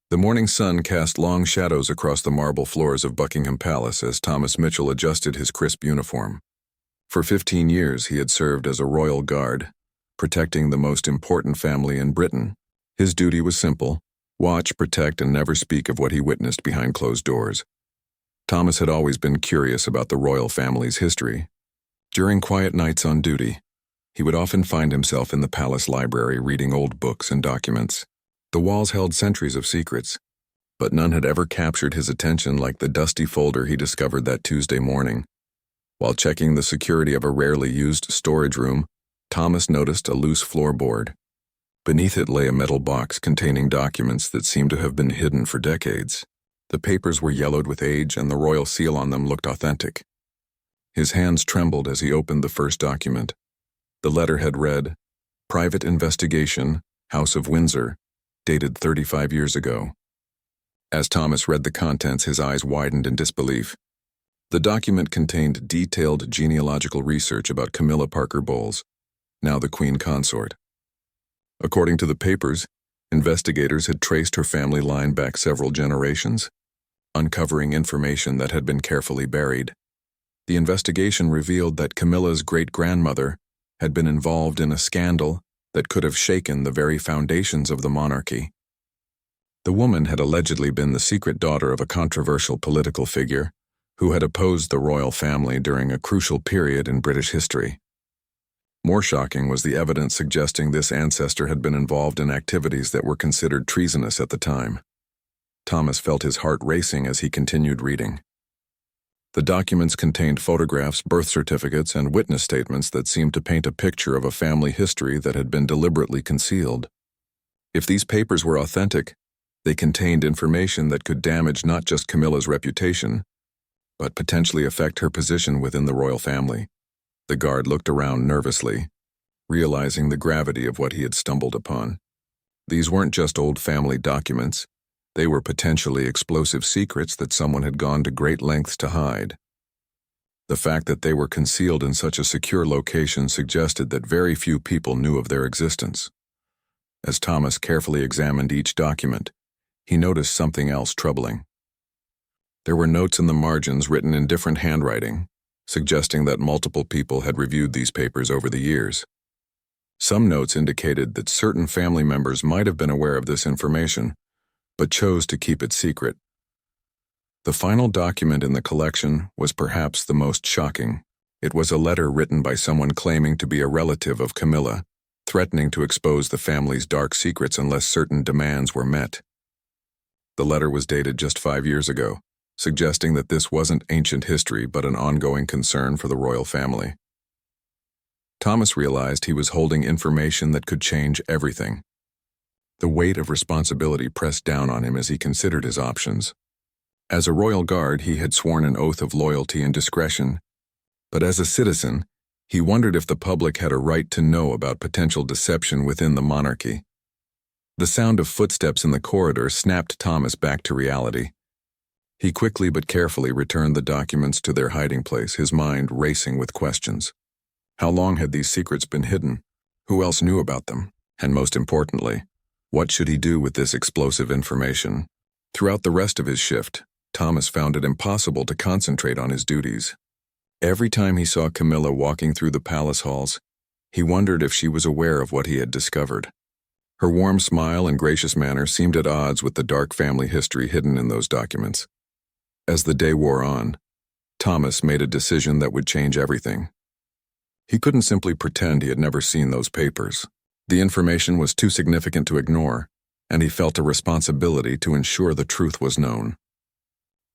The morning sun cast long shadows across the marble floors of Buckingham Palace as Thomas Mitchell adjusted his crisp uniform. For 15 years he had served as a royal guard, protecting the most important family in Britain. His duty was simple: watch, protect, and never speak of what he witnessed behind closed doors. Thomas had always been curious about the royal family's history. During quiet nights on duty, he would often find himself in the palace library reading old books and documents. The walls held centuries of secrets, but none had ever captured his attention like the dusty folder he discovered that Tuesday morning. While checking the security of a rarely used storage room, Thomas noticed a loose floorboard. Beneath it lay a metal box containing documents that seemed to have been hidden for decades. The papers were yellowed with age and the royal seal on them looked authentic. His hands trembled as he opened the first document. The letterhead read, "Private Investigation, House of Windsor," dated 35 years ago. As Thomas read the contents, his eyes widened in disbelief. The document contained detailed genealogical research about Camilla Parker Bowles, now the Queen Consort. According to the papers, investigators had traced her family line back several generations, uncovering information that had been carefully buried. The investigation revealed that Camilla's great-grandmother had been involved in a scandal that could have shaken the very foundations of the monarchy. The woman had allegedly been the secret daughter of a controversial political figure who had opposed the royal family during a crucial period in British history. More shocking was the evidence suggesting this ancestor had been involved in activities that were considered treasonous at the time. Thomas felt his heart racing as he continued reading. The documents contained photographs, birth certificates, and witness statements that seemed to paint a picture of a family history that had been deliberately concealed. If these papers were authentic, they contained information that could damage not just Camilla's reputation, but potentially affect her position within the royal family. The guard looked around nervously, realizing the gravity of what he had stumbled upon. These weren't just old family documents. They were potentially explosive secrets that someone had gone to great lengths to hide. The fact that they were concealed in such a secure location suggested that very few people knew of their existence. As Thomas carefully examined each document, he noticed something else troubling. There were notes in the margins written in different handwriting, suggesting that multiple people had reviewed these papers over the years. Some notes indicated that certain family members might have been aware of this information, but chose to keep it secret. The final document in the collection was perhaps the most shocking. It was a letter written by someone claiming to be a relative of Camilla, threatening to expose the family's dark secrets unless certain demands were met. The letter was dated just 5 years ago, suggesting that this wasn't ancient history but an ongoing concern for the royal family. Thomas realized he was holding information that could change everything. The weight of responsibility pressed down on him as he considered his options. As a royal guard, he had sworn an oath of loyalty and discretion, but as a citizen, he wondered if the public had a right to know about potential deception within the monarchy. The sound of footsteps in the corridor snapped Thomas back to reality. He quickly but carefully returned the documents to their hiding place, his mind racing with questions. How long had these secrets been hidden? Who else knew about them? And most importantly, what should he do with this explosive information? Throughout the rest of his shift, Thomas found it impossible to concentrate on his duties. Every time he saw Camilla walking through the palace halls, he wondered if she was aware of what he had discovered. Her warm smile and gracious manner seemed at odds with the dark family history hidden in those documents. As the day wore on, Thomas made a decision that would change everything. He couldn't simply pretend he had never seen those papers. The information was too significant to ignore, and he felt a responsibility to ensure the truth was known.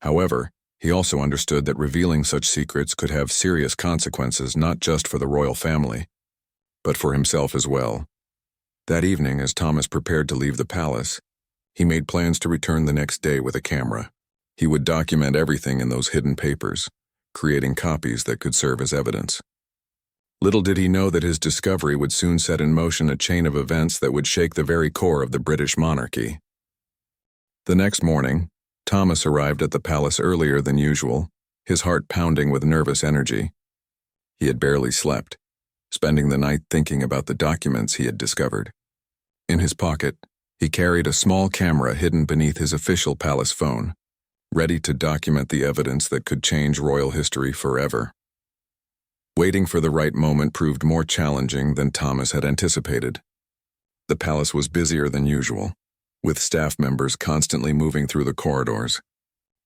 However, he also understood that revealing such secrets could have serious consequences not just for the royal family, but for himself as well. That evening, as Thomas prepared to leave the palace, he made plans to return the next day with a camera. He would document everything in those hidden papers, creating copies that could serve as evidence. Little did he know that his discovery would soon set in motion a chain of events that would shake the very core of the British monarchy. The next morning, Thomas arrived at the palace earlier than usual, his heart pounding with nervous energy. He had barely slept, spending the night thinking about the documents he had discovered. In his pocket, He carried a small camera hidden beneath his official palace phone, ready to document the evidence that could change royal history forever. Waiting for the right moment proved more challenging than Thomas had anticipated. The palace was busier than usual, with staff members constantly moving through the corridors.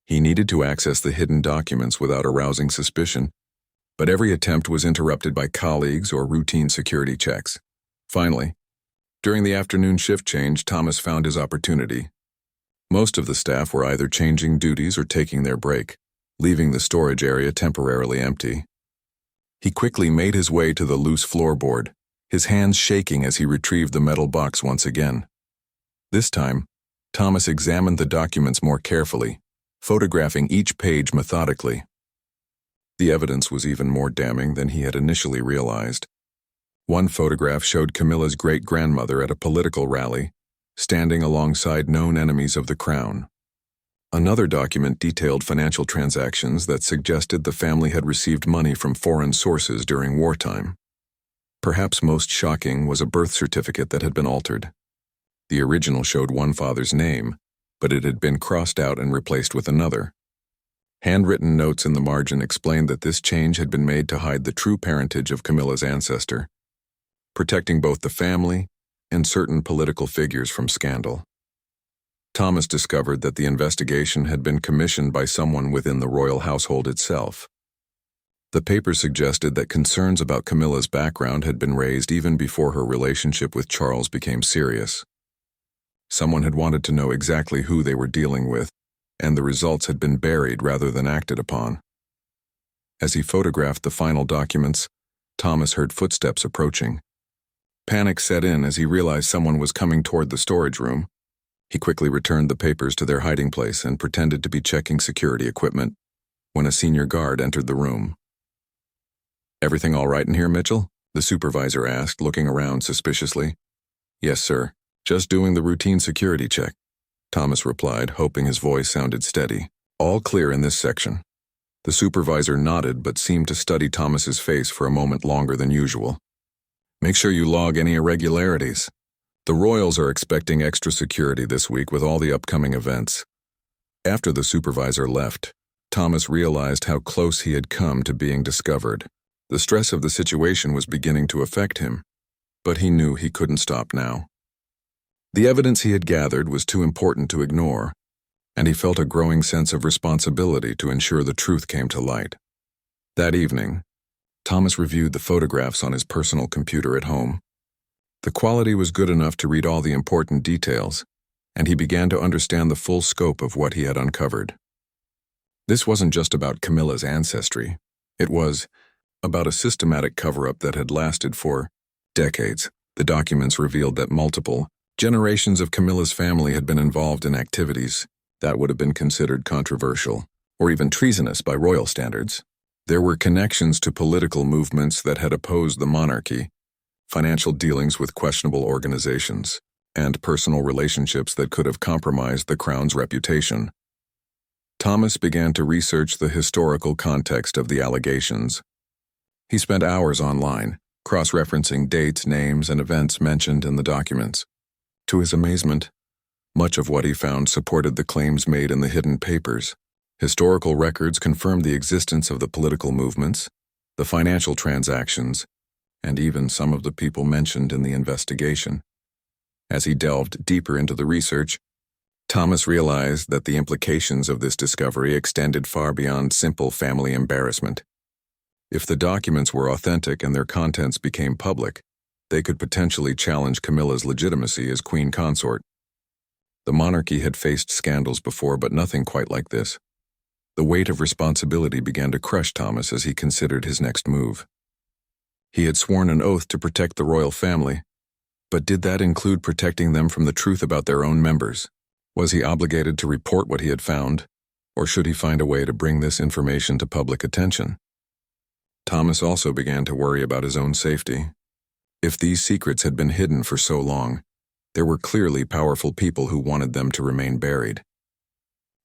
He needed to access the hidden documents without arousing suspicion, but every attempt was interrupted by colleagues or routine security checks. Finally, during the afternoon shift change, Thomas found his opportunity. Most of the staff were either changing duties or taking their break, leaving the storage area temporarily empty. He quickly made his way to the loose floorboard, his hands shaking as he retrieved the metal box once again. This time, Thomas examined the documents more carefully, photographing each page methodically. The evidence was even more damning than he had initially realized. One photograph showed Camilla's great-grandmother at a political rally, standing alongside known enemies of the crown. Another document detailed financial transactions that suggested the family had received money from foreign sources during wartime. Perhaps most shocking was a birth certificate that had been altered. The original showed one father's name, but it had been crossed out and replaced with another. Handwritten notes in the margin explained that this change had been made to hide the true parentage of Camilla's ancestor, protecting both the family and certain political figures from scandal. Thomas discovered that the investigation had been commissioned by someone within the royal household itself. The paper suggested that concerns about Camilla's background had been raised even before her relationship with Charles became serious. Someone had wanted to know exactly who they were dealing with, and the results had been buried rather than acted upon. As he photographed the final documents, Thomas heard footsteps approaching. Panic set in as he realized someone was coming toward the storage room. He quickly returned the papers to their hiding place and pretended to be checking security equipment when a senior guard entered the room. "Everything all right in here, Mitchell?" the supervisor asked, looking around suspiciously. "Yes, sir. Just doing the routine security check," Thomas replied, hoping his voice sounded steady. "All clear in this section." The supervisor nodded but seemed to study Thomas's face for a moment longer than usual. "Make sure you log any irregularities. The royals are expecting extra security this week with all the upcoming events." After the supervisor left, Thomas realized how close he had come to being discovered. The stress of the situation was beginning to affect him, but he knew he couldn't stop now. The evidence he had gathered was too important to ignore, and he felt a growing sense of responsibility to ensure the truth came to light. That evening, Thomas reviewed the photographs on his personal computer at home. The quality was good enough to read all the important details, and he began to understand the full scope of what he had uncovered. This wasn't just about Camilla's ancestry. It was about a systematic cover-up that had lasted for decades. The documents revealed that multiple generations of Camilla's family had been involved in activities that would have been considered controversial, or even treasonous by royal standards. There were connections to political movements that had opposed the monarchy, financial dealings with questionable organizations, and personal relationships that could have compromised the crown's reputation. Thomas began to research the historical context of the allegations. He spent hours online, cross-referencing dates, names, and events mentioned in the documents. To his amazement, much of what he found supported the claims made in the hidden papers. Historical records confirmed the existence of the political movements, the financial transactions, and even some of the people mentioned in the investigation. As he delved deeper into the research, Thomas realized that the implications of this discovery extended far beyond simple family embarrassment. If the documents were authentic and their contents became public, they could potentially challenge Camilla's legitimacy as queen consort. The monarchy had faced scandals before, but nothing quite like this. The weight of responsibility began to crush Thomas as he considered his next move. He had sworn an oath to protect the royal family, but did that include protecting them from the truth about their own members? Was he obligated to report what he had found, or should he find a way to bring this information to public attention? Thomas also began to worry about his own safety. If these secrets had been hidden for so long, there were clearly powerful people who wanted them to remain buried.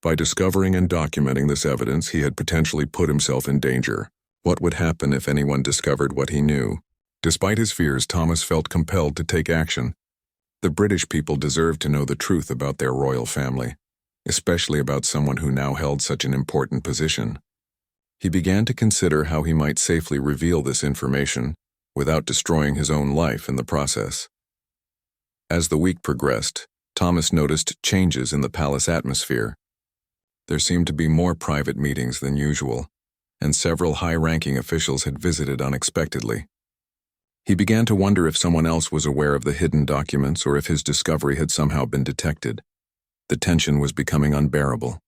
By discovering and documenting this evidence, he had potentially put himself in danger. What would happen if anyone discovered what he knew? Despite his fears, Thomas felt compelled to take action. The British people deserved to know the truth about their royal family, especially about someone who now held such an important position. He began to consider how he might safely reveal this information without destroying his own life in the process. As the week progressed, Thomas noticed changes in the palace atmosphere. There seemed to be more private meetings than usual, and several high-ranking officials had visited unexpectedly. He began to wonder if someone else was aware of the hidden documents or if his discovery had somehow been detected. The tension was becoming unbearable.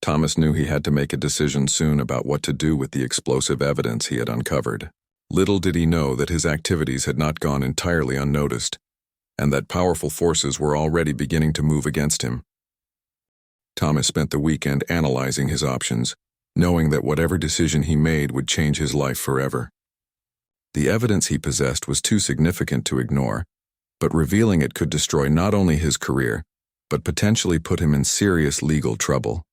Thomas knew he had to make a decision soon about what to do with the explosive evidence he had uncovered. Little did he know that his activities had not gone entirely unnoticed, and that powerful forces were already beginning to move against him. Thomas spent the weekend analyzing his options, knowing that whatever decision he made would change his life forever. The evidence he possessed was too significant to ignore, but revealing it could destroy not only his career, but potentially put him in serious legal trouble.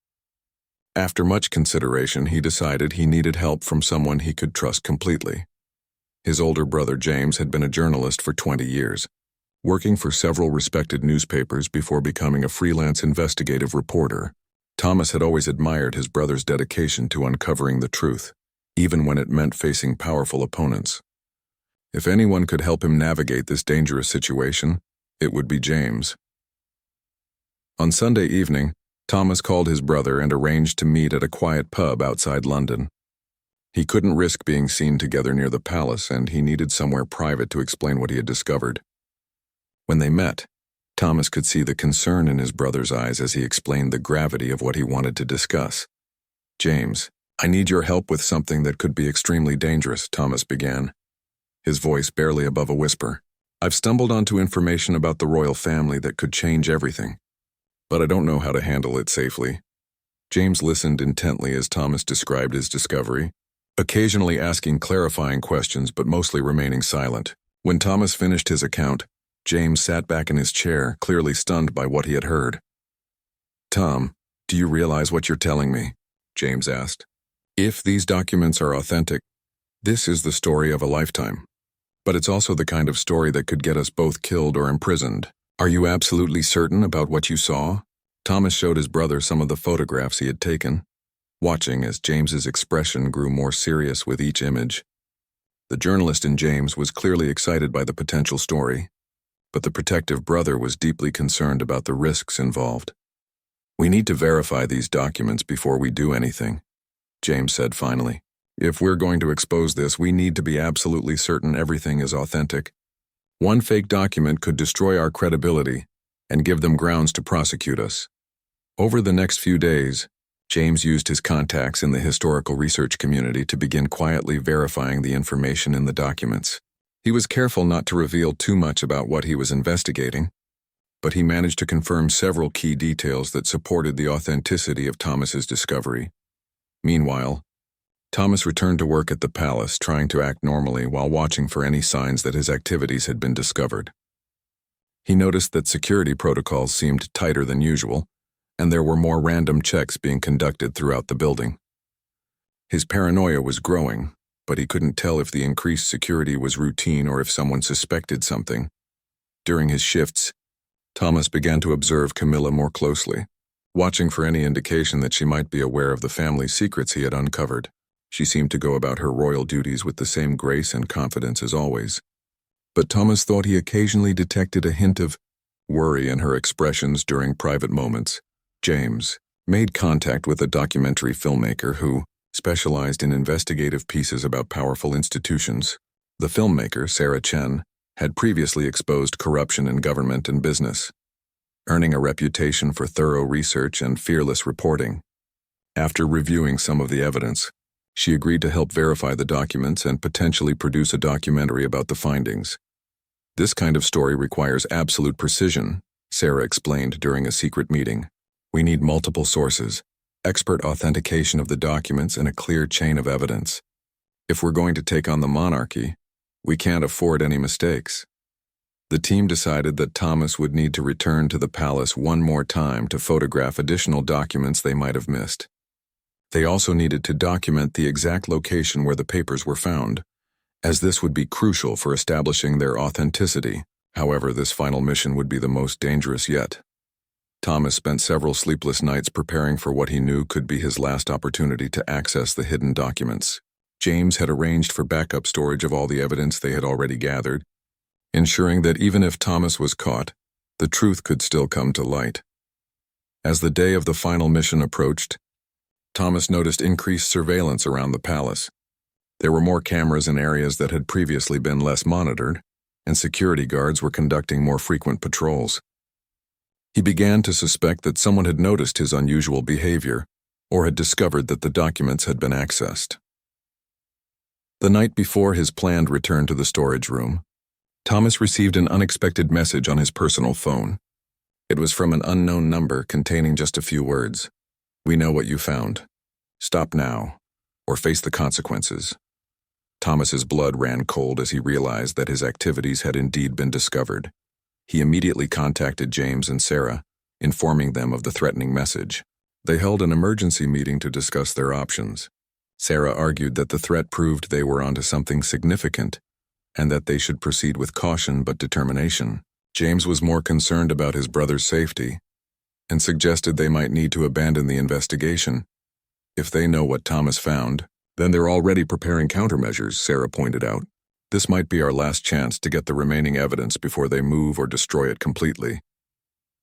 After much consideration, he decided he needed help from someone he could trust completely. His older brother James had been a journalist for 20 years, working for several respected newspapers before becoming a freelance investigative reporter. Thomas had always admired his brother's dedication to uncovering the truth, even when it meant facing powerful opponents. If anyone could help him navigate this dangerous situation, it would be James. On Sunday evening, Thomas called his brother and arranged to meet at a quiet pub outside London. He couldn't risk being seen together near the palace, and he needed somewhere private to explain what he had discovered. When they met, Thomas could see the concern in his brother's eyes as he explained the gravity of what he wanted to discuss. "James, I need your help with something that could be extremely dangerous," Thomas began, his voice barely above a whisper. "I've stumbled onto information about the royal family that could change everything, but I don't know how to handle it safely." James listened intently as Thomas described his discovery, occasionally asking clarifying questions but mostly remaining silent. When Thomas finished his account, James sat back in his chair, clearly stunned by what he had heard. "Tom, do you realize what you're telling me?" James asked. "If these documents are authentic, this is the story of a lifetime. But it's also the kind of story that could get us both killed or imprisoned. Are you absolutely certain about what you saw?" Thomas showed his brother some of the photographs he had taken, watching as James's expression grew more serious with each image. The journalist in James was clearly excited by the potential story, but the protective brother was deeply concerned about the risks involved. "We need to verify these documents before we do anything," James said finally. "If we're going to expose this, we need to be absolutely certain everything is authentic. One fake document could destroy our credibility and give them grounds to prosecute us." Over the next few days, James used his contacts in the historical research community to begin quietly verifying the information in the documents. He was careful not to reveal too much about what he was investigating, but he managed to confirm several key details that supported the authenticity of Thomas's discovery. Meanwhile, Thomas returned to work at the palace, trying to act normally while watching for any signs that his activities had been discovered. He noticed that security protocols seemed tighter than usual, and there were more random checks being conducted throughout the building. His paranoia was growing, but he couldn't tell if the increased security was routine or if someone suspected something. During his shifts, Thomas began to observe Camilla more closely, watching for any indication that she might be aware of the family secrets he had uncovered. She seemed to go about her royal duties with the same grace and confidence as always. But Thomas thought he occasionally detected a hint of worry in her expressions during private moments. James made contact with a documentary filmmaker who specialized in investigative pieces about powerful institutions. The filmmaker, Sarah Chen, had previously exposed corruption in government and business, earning a reputation for thorough research and fearless reporting. After reviewing some of the evidence, she agreed to help verify the documents and potentially produce a documentary about the findings. "This kind of story requires absolute precision," Sarah explained during a secret meeting. "We need multiple sources, expert authentication of the documents, and a clear chain of evidence. If we're going to take on the monarchy, we can't afford any mistakes." The team decided that Thomas would need to return to the palace one more time to photograph additional documents they might have missed. They also needed to document the exact location where the papers were found, as this would be crucial for establishing their authenticity. However, this final mission would be the most dangerous yet. Thomas spent several sleepless nights preparing for what he knew could be his last opportunity to access the hidden documents. James had arranged for backup storage of all the evidence they had already gathered, ensuring that even if Thomas was caught, the truth could still come to light. As the day of the final mission approached, Thomas noticed increased surveillance around the palace. There were more cameras in areas that had previously been less monitored, and security guards were conducting more frequent patrols. He began to suspect that someone had noticed his unusual behavior or had discovered that the documents had been accessed. The night before his planned return to the storage room, Thomas received an unexpected message on his personal phone. It was from an unknown number containing just a few words. "We know what you found. Stop now, or face the consequences." Thomas's blood ran cold as he realized that his activities had indeed been discovered. He immediately contacted James and Sarah, informing them of the threatening message. They held an emergency meeting to discuss their options. Sarah argued that the threat proved they were onto something significant, and that they should proceed with caution but determination. James was more concerned about his brother's safety, and suggested they might need to abandon the investigation. If they know what Thomas found, then they're already preparing countermeasures, Sarah pointed out. This might be our last chance to get the remaining evidence before they move or destroy it completely.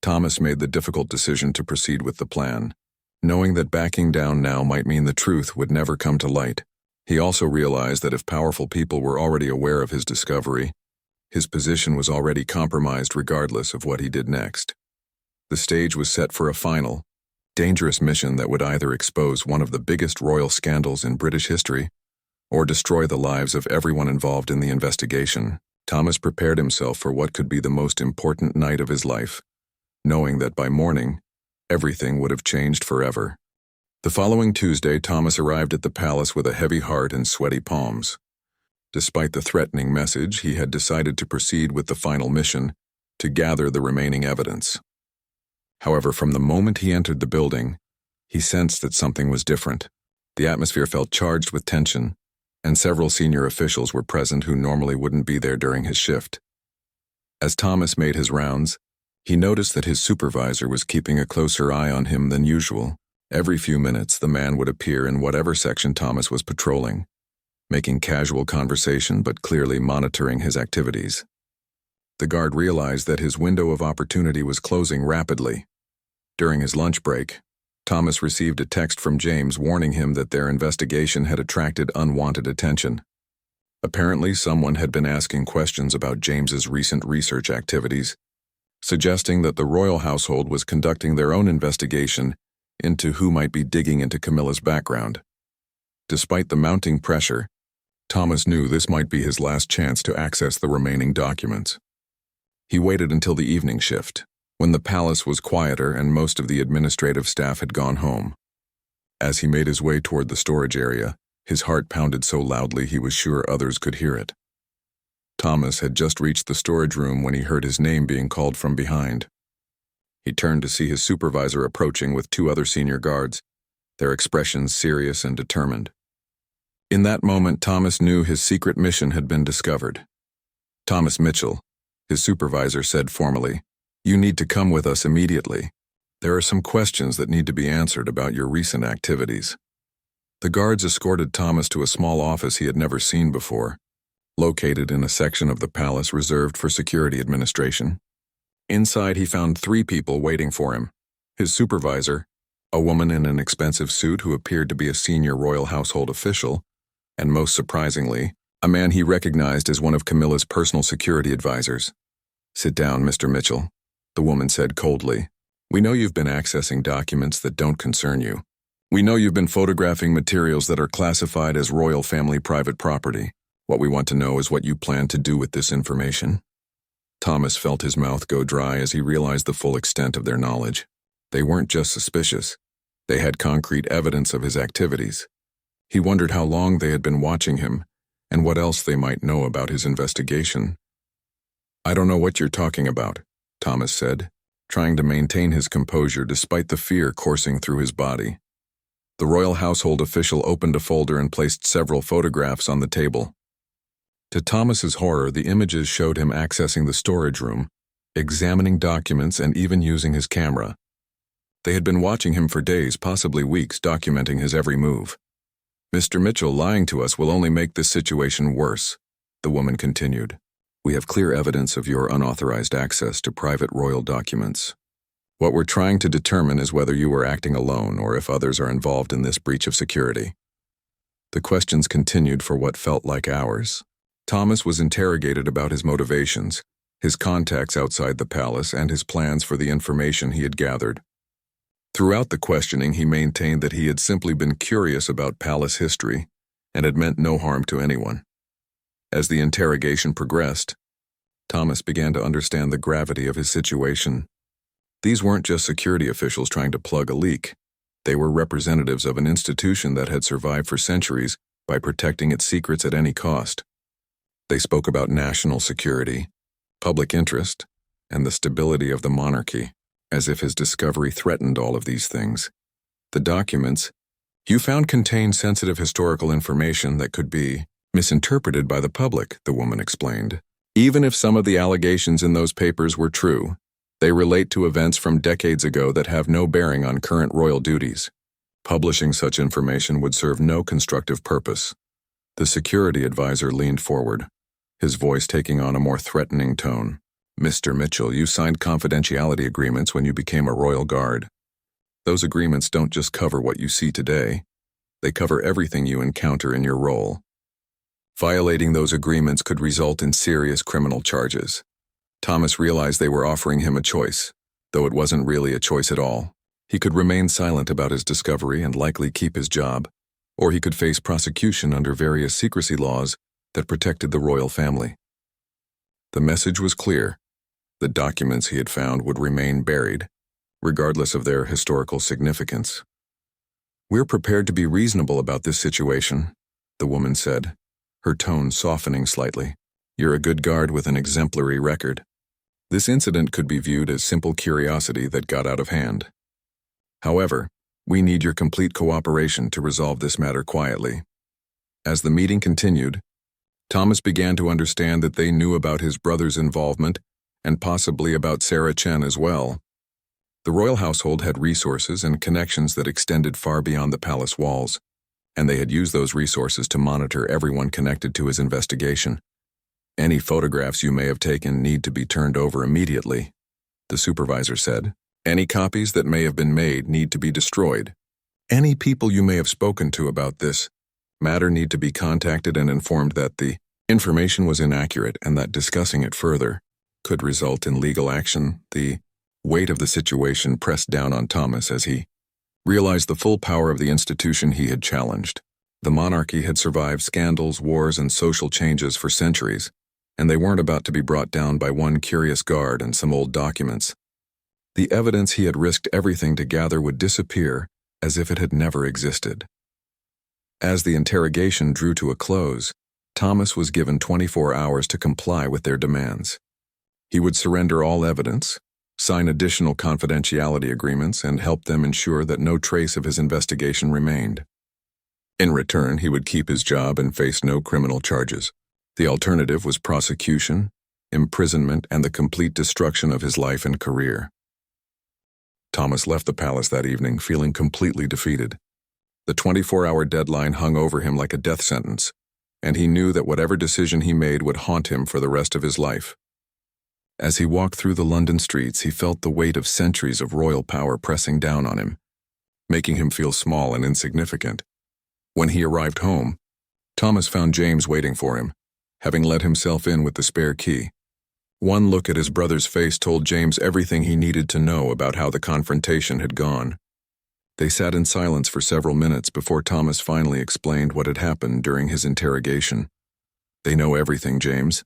Thomas made the difficult decision to proceed with the plan, knowing that backing down now might mean the truth would never come to light. He also realized that if powerful people were already aware of his discovery, his position was already compromised regardless of what he did next. The stage was set for a final, dangerous mission that would either expose one of the biggest royal scandals in British history or destroy the lives of everyone involved in the investigation. Thomas prepared himself for what could be the most important night of his life, knowing that by morning, everything would have changed forever. The following Tuesday, Thomas arrived at the palace with a heavy heart and sweaty palms. Despite the threatening message, he had decided to proceed with the final mission, to gather the remaining evidence. However, from the moment he entered the building, he sensed that something was different. The atmosphere felt charged with tension, and several senior officials were present who normally wouldn't be there during his shift. As Thomas made his rounds, he noticed that his supervisor was keeping a closer eye on him than usual. Every few minutes, the man would appear in whatever section Thomas was patrolling, making casual conversation but clearly monitoring his activities. The guard realized that his window of opportunity was closing rapidly. During his lunch break, Thomas received a text from James warning him that their investigation had attracted unwanted attention. Apparently, someone had been asking questions about James's recent research activities, suggesting that the royal household was conducting their own investigation into who might be digging into Camilla's background. Despite the mounting pressure, Thomas knew this might be his last chance to access the remaining documents. He waited until the evening shift, when the palace was quieter and most of the administrative staff had gone home. As he made his way toward the storage area, his heart pounded so loudly he was sure others could hear it. Thomas had just reached the storage room when he heard his name being called from behind. He turned to see his supervisor approaching with two other senior guards, their expressions serious and determined. In that moment, Thomas knew his secret mission had been discovered. "Thomas Mitchell," his supervisor said formally, "you need to come with us immediately. There are some questions that need to be answered about your recent activities." The guards escorted Thomas to a small office he had never seen before, located in a section of the palace reserved for security administration. Inside, he found 3 people waiting for him: his supervisor, a woman in an expensive suit who appeared to be a senior royal household official, and most surprisingly, a man he recognized as one of Camilla's personal security advisors. "Sit down, Mr. Mitchell," the woman said coldly. "We know you've been accessing documents that don't concern you. We know you've been photographing materials that are classified as royal family private property. What we want to know is what you plan to do with this information." Thomas felt his mouth go dry as he realized the full extent of their knowledge. They weren't just suspicious. They had concrete evidence of his activities. He wondered how long they had been watching him, and what else they might know about his investigation. "I don't know what you're talking about," Thomas said, trying to maintain his composure despite the fear coursing through his body. The royal household official opened a folder and placed several photographs on the table. To Thomas's horror, the images showed him accessing the storage room, examining documents, and even using his camera. They had been watching him for days, possibly weeks, documenting his every move. "Mr. Mitchell, lying to us will only make this situation worse," the woman continued. "We have clear evidence of your unauthorized access to private royal documents. What we're trying to determine is whether you were acting alone or if others are involved in this breach of security." The questions continued for what felt like hours. Thomas was interrogated about his motivations, his contacts outside the palace, and his plans for the information he had gathered. Throughout the questioning, he maintained that he had simply been curious about palace history and had meant no harm to anyone. As the interrogation progressed, Thomas began to understand the gravity of his situation. These weren't just security officials trying to plug a leak. They were representatives of an institution that had survived for centuries by protecting its secrets at any cost. They spoke about national security, public interest, and the stability of the monarchy, as if his discovery threatened all of these things. The documents you found contained sensitive historical information that could be misinterpreted by the public, the woman explained. Even if some of the allegations in those papers were true, they relate to events from decades ago that have no bearing on current royal duties. Publishing such information would serve no constructive purpose. The security advisor leaned forward, his voice taking on a more threatening tone. "Mr. Mitchell, you signed confidentiality agreements when you became a royal guard. Those agreements don't just cover what you see today. They cover everything you encounter in your role. Violating those agreements could result in serious criminal charges." Thomas realized they were offering him a choice, though it wasn't really a choice at all. He could remain silent about his discovery and likely keep his job, or he could face prosecution under various secrecy laws that protected the royal family. The message was clear. The documents he had found would remain buried, regardless of their historical significance. "We're prepared to be reasonable about this situation," the woman said, her tone softening slightly. "You're a good guard with an exemplary record. This incident could be viewed as simple curiosity that got out of hand. However, we need your complete cooperation to resolve this matter quietly." As the meeting continued, Thomas began to understand that they knew about his brother's involvement and possibly about Sarah Chen as well. The royal household had resources and connections that extended far beyond the palace walls, and they had used those resources to monitor everyone connected to his investigation. "Any photographs you may have taken need to be turned over immediately," the supervisor said. "Any copies that may have been made need to be destroyed. Any people you may have spoken to about this matter need to be contacted and informed that the information was inaccurate and that discussing it further could result in legal action." The weight of the situation pressed down on Thomas as he realized the full power of the institution he had challenged. The monarchy had survived scandals, wars, and social changes for centuries, and they weren't about to be brought down by one curious guard and some old documents. The evidence he had risked everything to gather would disappear as if it had never existed. As the interrogation drew to a close, Thomas was given 24 hours to comply with their demands. He would surrender all evidence, sign additional confidentiality agreements, and help them ensure that no trace of his investigation remained. In return, he would keep his job and face no criminal charges. The alternative was prosecution, imprisonment, and the complete destruction of his life and career. Thomas left the palace that evening feeling completely defeated. The 24-hour deadline hung over him like a death sentence, and he knew that whatever decision he made would haunt him for the rest of his life. As he walked through the London streets, he felt the weight of centuries of royal power pressing down on him, making him feel small and insignificant. When he arrived home, Thomas found James waiting for him, having let himself in with the spare key. One look at his brother's face told James everything he needed to know about how the confrontation had gone. They sat in silence for several minutes before Thomas finally explained what had happened during his interrogation. "They know everything, James,"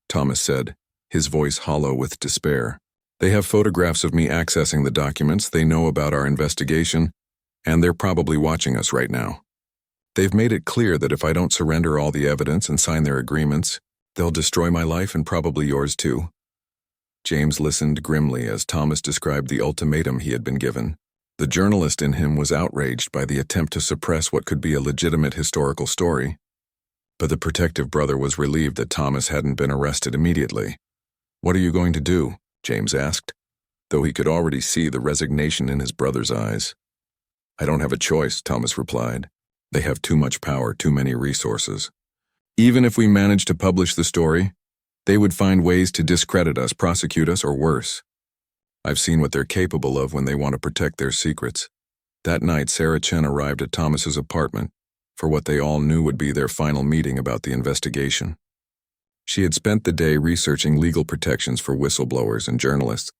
Thomas said, his voice hollow with despair. "They have photographs of me accessing the documents, they know about our investigation, and they're probably watching us right now. They've made it clear that if I don't surrender all the evidence and sign their agreements, they'll destroy my life and probably yours too." James listened grimly as Thomas described the ultimatum he had been given. The journalist in him was outraged by the attempt to suppress what could be a legitimate historical story. But the protective brother was relieved that Thomas hadn't been arrested immediately. "What are you going to do?" James asked, though he could already see the resignation in his brother's eyes. "I don't have a choice," Thomas replied. "They have too much power, too many resources. Even if we managed to publish the story, they would find ways to discredit us, prosecute us, or worse. I've seen what they're capable of when they want to protect their secrets." That night, Sarah Chen arrived at Thomas's apartment for what they all knew would be their final meeting about the investigation. She had spent the day researching legal protections for whistleblowers and journalists,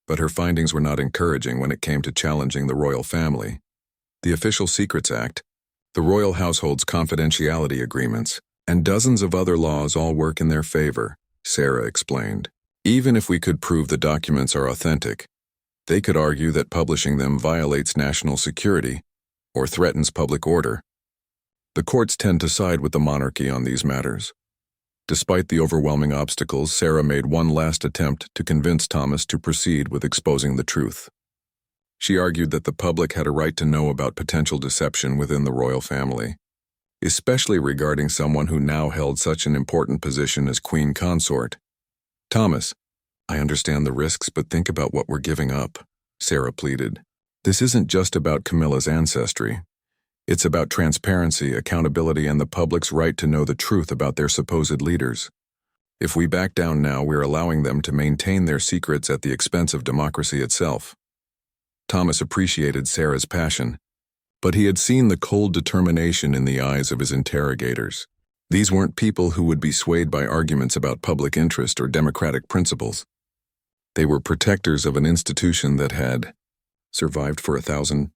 but her findings were not encouraging when it came to challenging the royal family. The Official Secrets Act, the royal household's confidentiality agreements, and dozens of other laws all work in their favor, Sarah explained. Even if we could prove the documents are authentic, they could argue that publishing them violates national security or threatens public order. The courts tend to side with the monarchy on these matters. Despite the overwhelming obstacles, Sarah made one last attempt to convince Thomas to proceed with exposing the truth. She argued that the public had a right to know about potential deception within the royal family, especially regarding someone who now held such an important position as Queen Consort. "Thomas, I understand the risks, but think about what we're giving up," Sarah pleaded. "This isn't just about Camillas Ancestry. It's about transparency, accountability, and the public's right to know the truth about their supposed leaders. If we back down now, we're allowing them to maintain their secrets at the expense of democracy itself." Thomas appreciated Sarah's passion, but he had seen the cold determination in the eyes of his interrogators. These weren't people who would be swayed by arguments about public interest or democratic principles. They were protectors of an institution that had survived for 1,000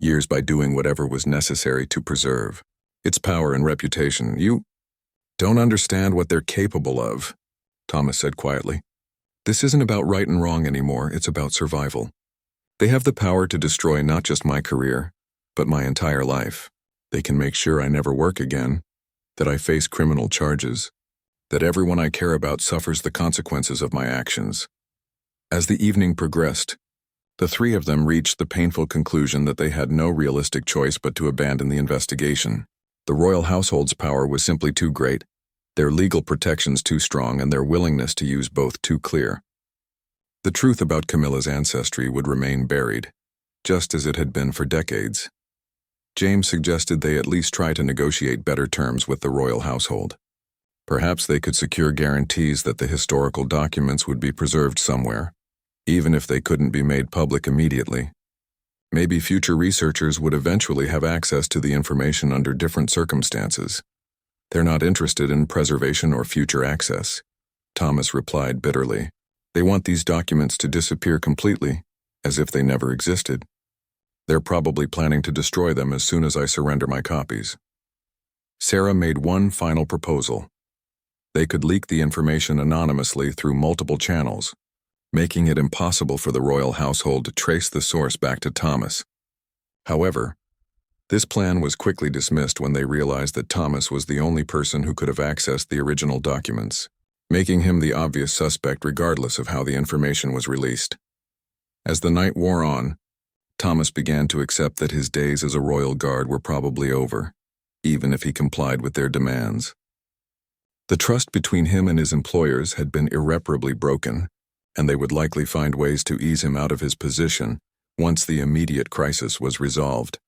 years by doing whatever was necessary to preserve its power and reputation. "You don't understand what they're capable of," Thomas said quietly. "This isn't about right and wrong anymore, it's about survival. They have the power to destroy not just my career, but my entire life. They can make sure I never work again, that I face criminal charges, that everyone I care about suffers the consequences of my actions." As the evening progressed, the three of them reached the painful conclusion that they had no realistic choice but to abandon the investigation. The royal household's power was simply too great, their legal protections too strong, and their willingness to use both too clear. The truth about Camillas' ancestry would remain buried, just as it had been for decades. James suggested they at least try to negotiate better terms with the royal household. Perhaps they could secure guarantees that the historical documents would be preserved somewhere, even if they couldn't be made public immediately. Maybe future researchers would eventually have access to the information under different circumstances. "They're not interested in preservation or future access," Thomas replied bitterly. "They want these documents to disappear completely, as if they never existed. They're probably planning to destroy them as soon as I surrender my copies." Sarah made one final proposal. They could leak the information anonymously through multiple channels, making it impossible for the royal household to trace the source back to Thomas. However, this plan was quickly dismissed when they realized that Thomas was the only person who could have accessed the original documents, making him the obvious suspect regardless of how the information was released. As the night wore on, Thomas began to accept that his days as a royal guard were probably over, even if he complied with their demands. The trust between him and his employers had been irreparably broken, and they would likely find ways to ease him out of his position once the immediate crisis was resolved.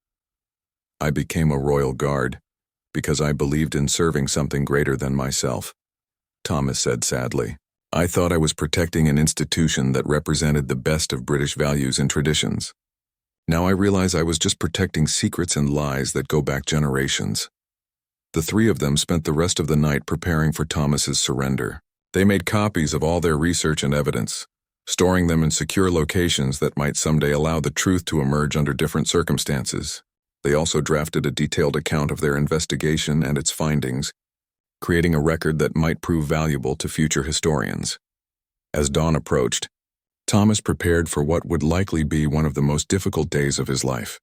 "I became a royal guard because I believed in serving something greater than myself," Thomas said sadly. "I thought I was protecting an institution that represented the best of British values and traditions. Now I realize I was just protecting secrets and lies that go back generations." The three of them spent the rest of the night preparing for Thomas's surrender. They made copies of all their research and evidence, storing them in secure locations that might someday allow the truth to emerge under different circumstances. They also drafted a detailed account of their investigation and its findings, creating a record that might prove valuable to future historians. As dawn approached, Thomas prepared for what would likely be one of the most difficult days of his life.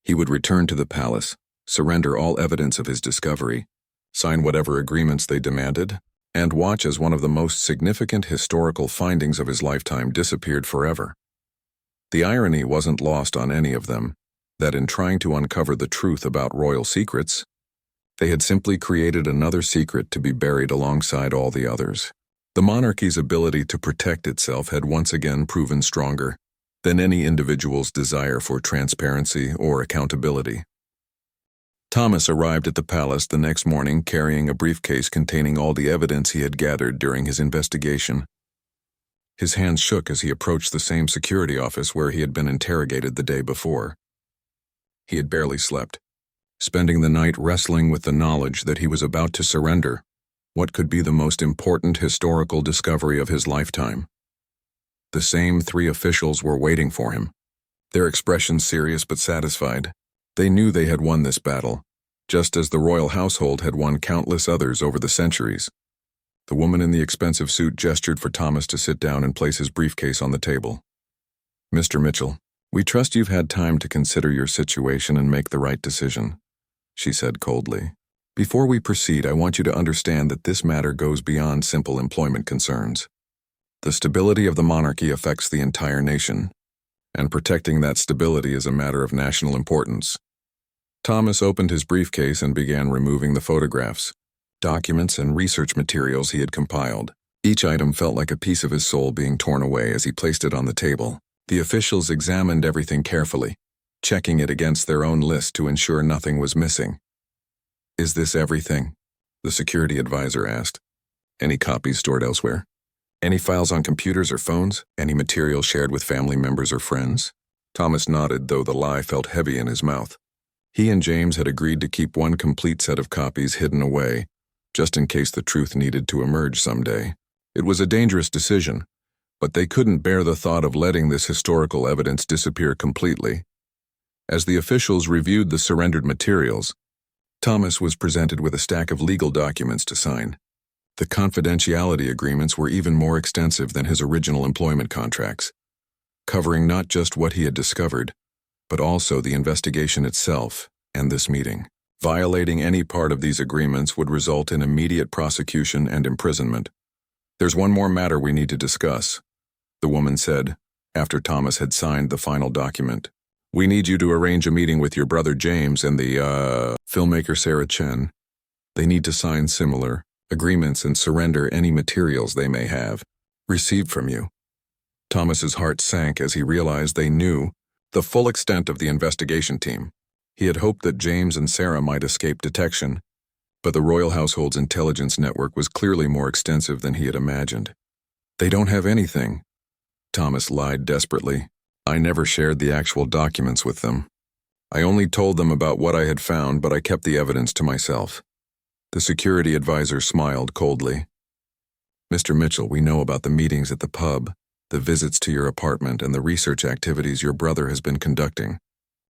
He would return to the palace, surrender all evidence of his discovery, sign whatever agreements they demanded, and watch as one of the most significant historical findings of his lifetime disappeared forever. The irony wasn't lost on any of them, that in trying to uncover the truth about royal secrets, They had simply created another secret to be buried alongside all the others. The monarchy's ability to protect itself had once again proven stronger than any individual's desire for transparency or accountability. Thomas arrived at the palace the next morning carrying a briefcase containing all the evidence he had gathered during his investigation. His hands shook as he approached the same security office where he had been interrogated the day before. He had barely slept, spending the night wrestling with the knowledge that he was about to surrender what could be the most important historical discovery of his lifetime. The same three officials were waiting for him, their expressions serious but satisfied. They knew they had won this battle, just as the royal household had won countless others over the centuries. The woman in the expensive suit gestured for Thomas to sit down and place his briefcase on the table. "Mr. Mitchell, we trust you've had time to consider your situation and make the right decision," she said coldly. "Before we proceed, I want you to understand that this matter goes beyond simple employment concerns. The stability of the monarchy affects the entire nation, and protecting that stability is a matter of national importance." Thomas opened his briefcase and began removing the photographs, documents, and research materials he had compiled. Each item felt like a piece of his soul being torn away as he placed it on the table. The officials examined everything carefully, checking it against their own list to ensure nothing was missing. "Is this everything?" the security advisor asked. "Any copies stored elsewhere? Any files on computers or phones? Any material shared with family members or friends?" Thomas nodded, though the lie felt heavy in his mouth. He and James had agreed to keep one complete set of copies hidden away, just in case the truth needed to emerge someday. It was a dangerous decision, but they couldn't bear the thought of letting this historical evidence disappear completely. As the officials reviewed the surrendered materials, Thomas was presented with a stack of legal documents to sign. The confidentiality agreements were even more extensive than his original employment contracts, covering not just what he had discovered, but also the investigation itself and this meeting. Violating any part of these agreements would result in immediate prosecution and imprisonment. "There's one more matter we need to discuss," the woman said, after Thomas had signed the final document. "We need you to arrange a meeting with your brother James and the, filmmaker Sarah Chen. They need to sign similar agreements and surrender any materials they may have received from you." Thomas's heart sank as he realized they knew the full extent of the investigation team. He had hoped that James and Sarah might escape detection, but the royal household's intelligence network was clearly more extensive than he had imagined. "They don't have anything," Thomas lied desperately. "I never shared the actual documents with them. I only told them about what I had found, but I kept the evidence to myself." The security advisor smiled coldly. "Mr. Mitchell, we know about the meetings at the pub, the visits to your apartment, and the research activities your brother has been conducting.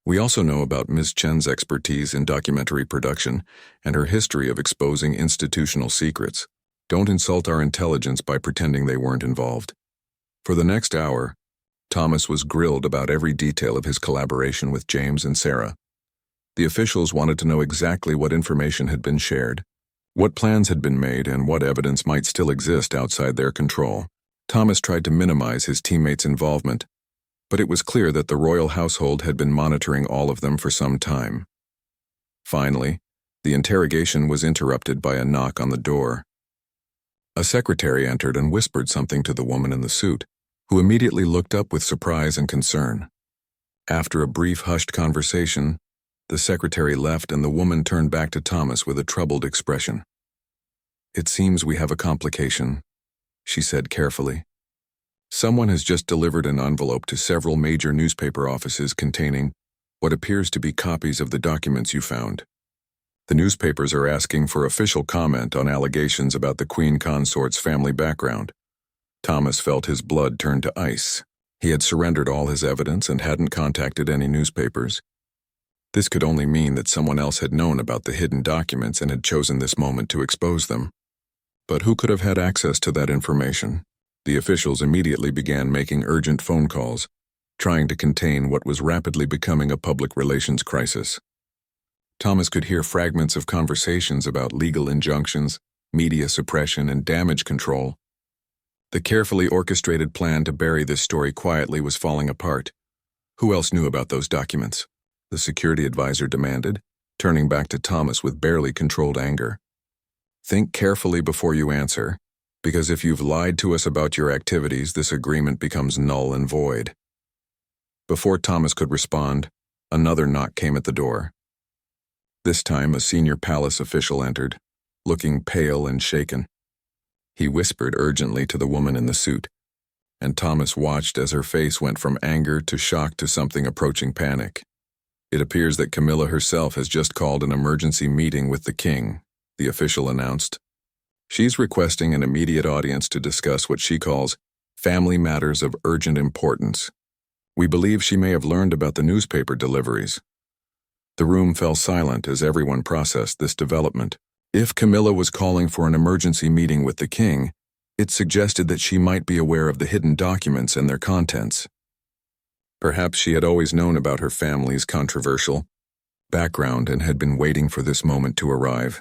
We also know about Ms. Chen's expertise in documentary production and her history of exposing institutional secrets. Don't insult our intelligence by pretending they weren't involved." For the next hour, Thomas was grilled about every detail of his collaboration with James and Sarah. The officials wanted to know exactly what information had been shared, what plans had been made, and what evidence might still exist outside their control. Thomas tried to minimize his teammates' involvement, but it was clear that the royal household had been monitoring all of them for some time. Finally, the interrogation was interrupted by a knock on the door. A secretary entered and whispered something to the woman in the suit, who immediately looked up with surprise and concern. After a brief hushed conversation, the secretary left and the woman turned back to Thomas with a troubled expression. "It seems we have a complication," she said carefully. "Someone has just delivered an envelope to several major newspaper offices containing what appears to be copies of the documents you found. The newspapers are asking for official comment on allegations about the Queen Consort's family background." Thomas felt his blood turn to ice. He had surrendered all his evidence and hadn't contacted any newspapers. This could only mean that someone else had known about the hidden documents and had chosen this moment to expose them. But who could have had access to that information? The officials immediately began making urgent phone calls, trying to contain what was rapidly becoming a public relations crisis. Thomas could hear fragments of conversations about legal injunctions, media suppression, and damage control. The carefully orchestrated plan to bury this story quietly was falling apart. Who else knew about those documents? The security advisor demanded, turning back to Thomas with barely controlled anger. Think carefully before you answer, because if you've lied to us about your activities, this agreement becomes null and void. Before Thomas could respond, another knock came at the door. This time, a senior palace official entered, looking pale and shaken. He whispered urgently to the woman in the suit, and Thomas watched as her face went from anger to shock to something approaching panic. It appears that Camilla herself has just called an emergency meeting with the king, the official announced. She's requesting an immediate audience to discuss what she calls family matters of urgent importance. We believe she may have learned about the newspaper deliveries. The room fell silent as everyone processed this development. If Camilla was calling for an emergency meeting with the king, it suggested that she might be aware of the hidden documents and their contents. Perhaps she had always known about her family's controversial background and had been waiting for this moment to arrive.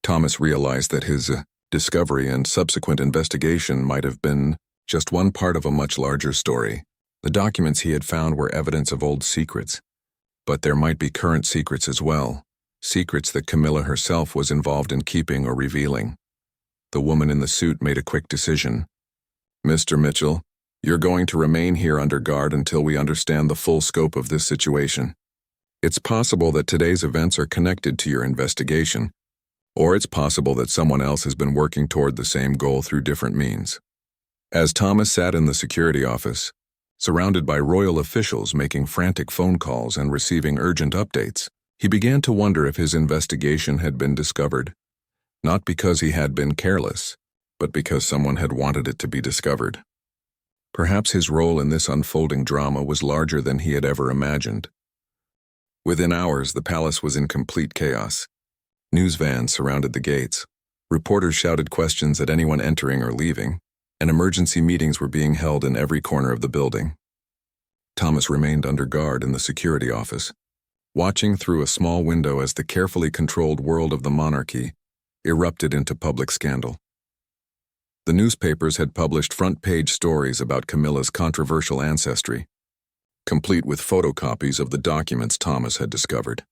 Thomas realized that his discovery and subsequent investigation might have been just one part of a much larger story. The documents he had found were evidence of old secrets, but there might be current secrets as well, secrets that Camilla herself was involved in keeping or revealing. The woman in the suit made a quick decision. "Mr. Mitchell, you're going to remain here under guard until we understand the full scope of this situation. It's possible that today's events are connected to your investigation, or it's possible that someone else has been working toward the same goal through different means." As Thomas sat in the security office, surrounded by royal officials making frantic phone calls and receiving urgent updates, he began to wonder if his investigation had been discovered, not because he had been careless, but because someone had wanted it to be discovered. Perhaps his role in this unfolding drama was larger than he had ever imagined. Within hours, the palace was in complete chaos. News vans surrounded the gates. Reporters shouted questions at anyone entering or leaving, and emergency meetings were being held in every corner of the building. Thomas remained under guard in the security office, watching through a small window as the carefully controlled world of the monarchy erupted into public scandal. The newspapers had published front-page stories about Camilla's controversial ancestry, complete with photocopies of the documents Thomas had discovered.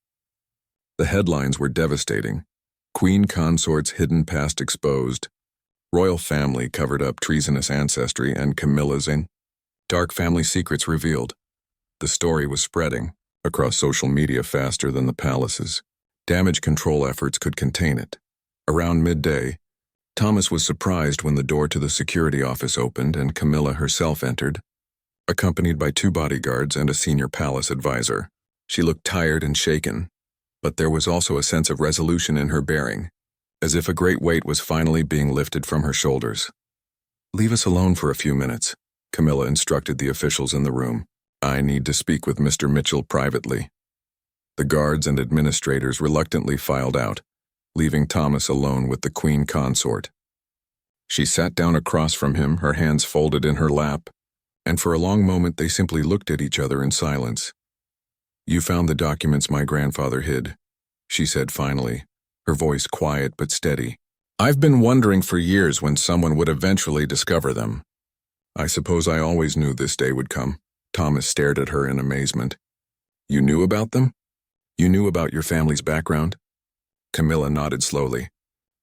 The headlines were devastating. Queen consort's hidden past exposed, royal family covered up treasonous ancestry, and Camilla's dark family secrets revealed. The story was spreading across social media faster than the palace's damage control efforts could contain it. Around midday, Thomas was surprised when the door to the security office opened and Camilla herself entered, accompanied by 2 bodyguards and a senior palace advisor. She looked tired and shaken, but there was also a sense of resolution in her bearing, as if a great weight was finally being lifted from her shoulders. "Leave us alone for a few minutes," Camilla instructed the officials in the room. "I need to speak with Mr. Mitchell privately." The guards and administrators reluctantly filed out, leaving Thomas alone with the queen consort. She sat down across from him, her hands folded in her lap, and for a long moment they simply looked at each other in silence. "You found the documents my grandfather hid," she said finally, her voice quiet but steady. "I've been wondering for years when someone would eventually discover them. I suppose I always knew this day would come." Thomas stared at her in amazement. "You knew about them? You knew about your family's background?" Camilla nodded slowly.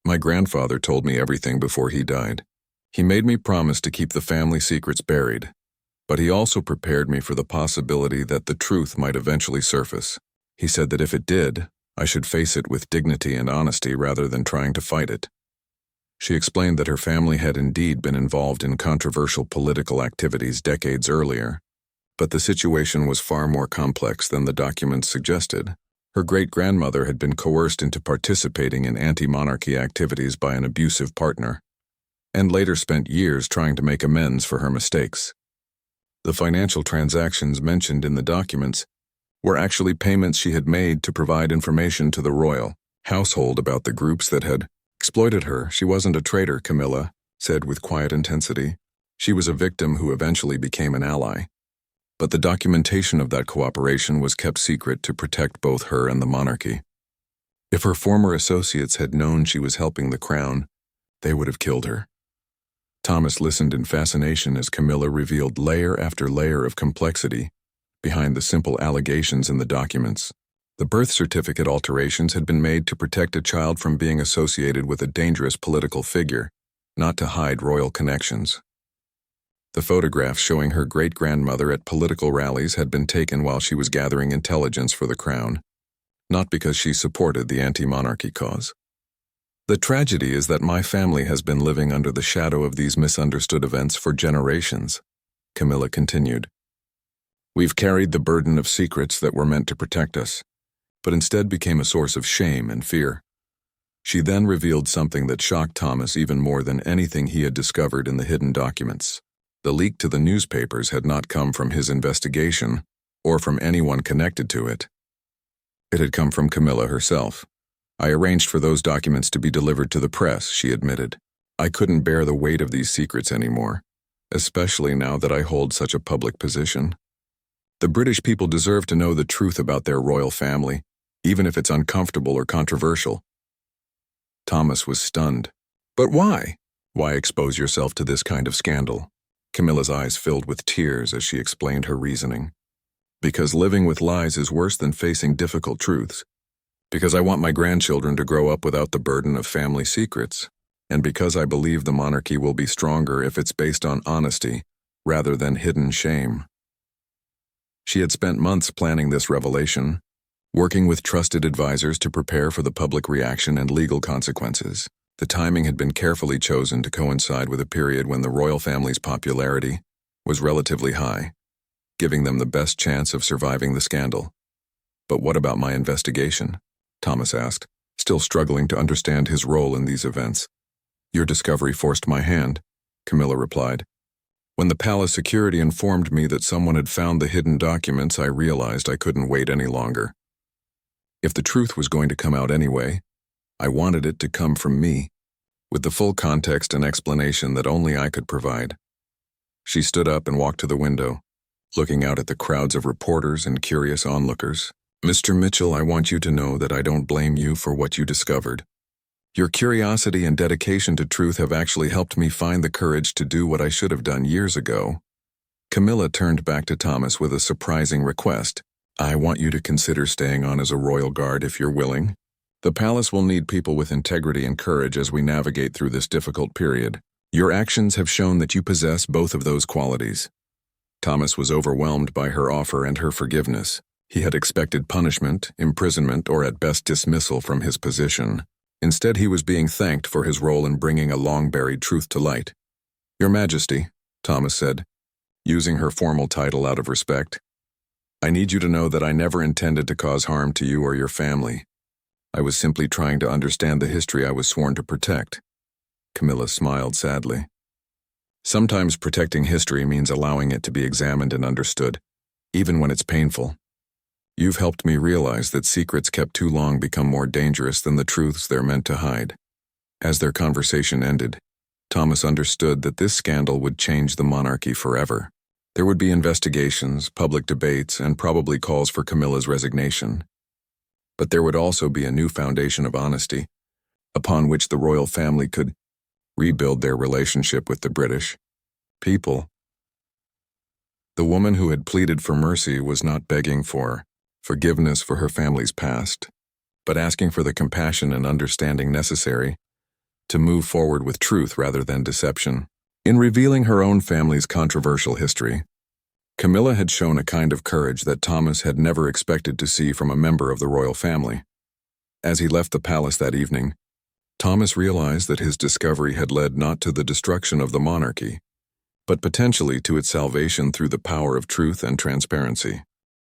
"My grandfather told me everything before he died. He made me promise to keep the family secrets buried, but he also prepared me for the possibility that the truth might eventually surface. He said that if it did, I should face it with dignity and honesty rather than trying to fight it." She explained that her family had indeed been involved in controversial political activities decades earlier, but the situation was far more complex than the documents suggested. Her great-grandmother had been coerced into participating in anti-monarchy activities by an abusive partner, and later spent years trying to make amends for her mistakes. The financial transactions mentioned in the documents were actually payments she had made to provide information to the royal household about the groups that had exploited her. "She wasn't a traitor," Camilla said with quiet intensity. "She was a victim who eventually became an ally. But the documentation of that cooperation was kept secret to protect both her and the monarchy. If her former associates had known she was helping the crown, they would have killed her." Thomas listened in fascination as Camilla revealed layer after layer of complexity behind the simple allegations in the documents. The birth certificate alterations had been made to protect a child from being associated with a dangerous political figure, not to hide royal connections. The photographs showing her great-grandmother at political rallies had been taken while she was gathering intelligence for the crown, not because she supported the anti-monarchy cause. The tragedy is that my family has been living under the shadow of these misunderstood events for generations, Camilla continued. We've carried the burden of secrets that were meant to protect us, but instead became a source of shame and fear. She then revealed something that shocked Thomas even more than anything he had discovered in the hidden documents. The leak to the newspapers had not come from his investigation or from anyone connected to it. It had come from Camilla herself. I arranged for those documents to be delivered to the press, she admitted. I couldn't bear the weight of these secrets anymore, especially now that I hold such a public position. The British people deserve to know the truth about their royal family, even if it's uncomfortable or controversial. Thomas was stunned. But why? Why expose yourself to this kind of scandal? Camilla's eyes filled with tears as she explained her reasoning. Because living with lies is worse than facing difficult truths. Because I want my grandchildren to grow up without the burden of family secrets. And because I believe the monarchy will be stronger if it's based on honesty rather than hidden shame. She had spent months planning this revelation, working with trusted advisors to prepare for the public reaction and legal consequences. The timing had been carefully chosen to coincide with a period when the royal family's popularity was relatively high, giving them the best chance of surviving the scandal. But what about my investigation? Thomas asked, still struggling to understand his role in these events. Your discovery forced my hand, Camilla replied. When the palace security informed me that someone had found the hidden documents, I realized I couldn't wait any longer. If the truth was going to come out anyway, I wanted it to come from me, with the full context and explanation that only I could provide. She stood up and walked to the window, looking out at the crowds of reporters and curious onlookers. Mr. Mitchell, I want you to know that I don't blame you for what you discovered. Your curiosity and dedication to truth have actually helped me find the courage to do what I should have done years ago. Camilla turned back to Thomas with a surprising request. I want you to consider staying on as a royal guard if you're willing. The palace will need people with integrity and courage as we navigate through this difficult period. Your actions have shown that you possess both of those qualities. Thomas was overwhelmed by her offer and her forgiveness. He had expected punishment, imprisonment, or at best dismissal from his position. Instead, he was being thanked for his role in bringing a long-buried truth to light. Your Majesty, Thomas said, using her formal title out of respect. I need you to know that I never intended to cause harm to you or your family. I was simply trying to understand the history I was sworn to protect. Camilla smiled sadly. Sometimes protecting history means allowing it to be examined and understood, even when it's painful. You've helped me realize that secrets kept too long become more dangerous than the truths they're meant to hide. As their conversation ended, Thomas understood that this scandal would change the monarchy forever. There would be investigations, public debates, and probably calls for Camilla's resignation. But there would also be a new foundation of honesty, upon which the royal family could rebuild their relationship with the British people. The woman who had pleaded for mercy was not begging for forgiveness for her family's past, but asking for the compassion and understanding necessary to move forward with truth rather than deception. In revealing her own family's controversial history, Camilla had shown a kind of courage that Thomas had never expected to see from a member of the royal family. As he left the palace that evening, Thomas realized that his discovery had led not to the destruction of the monarchy, but potentially to its salvation through the power of truth and transparency.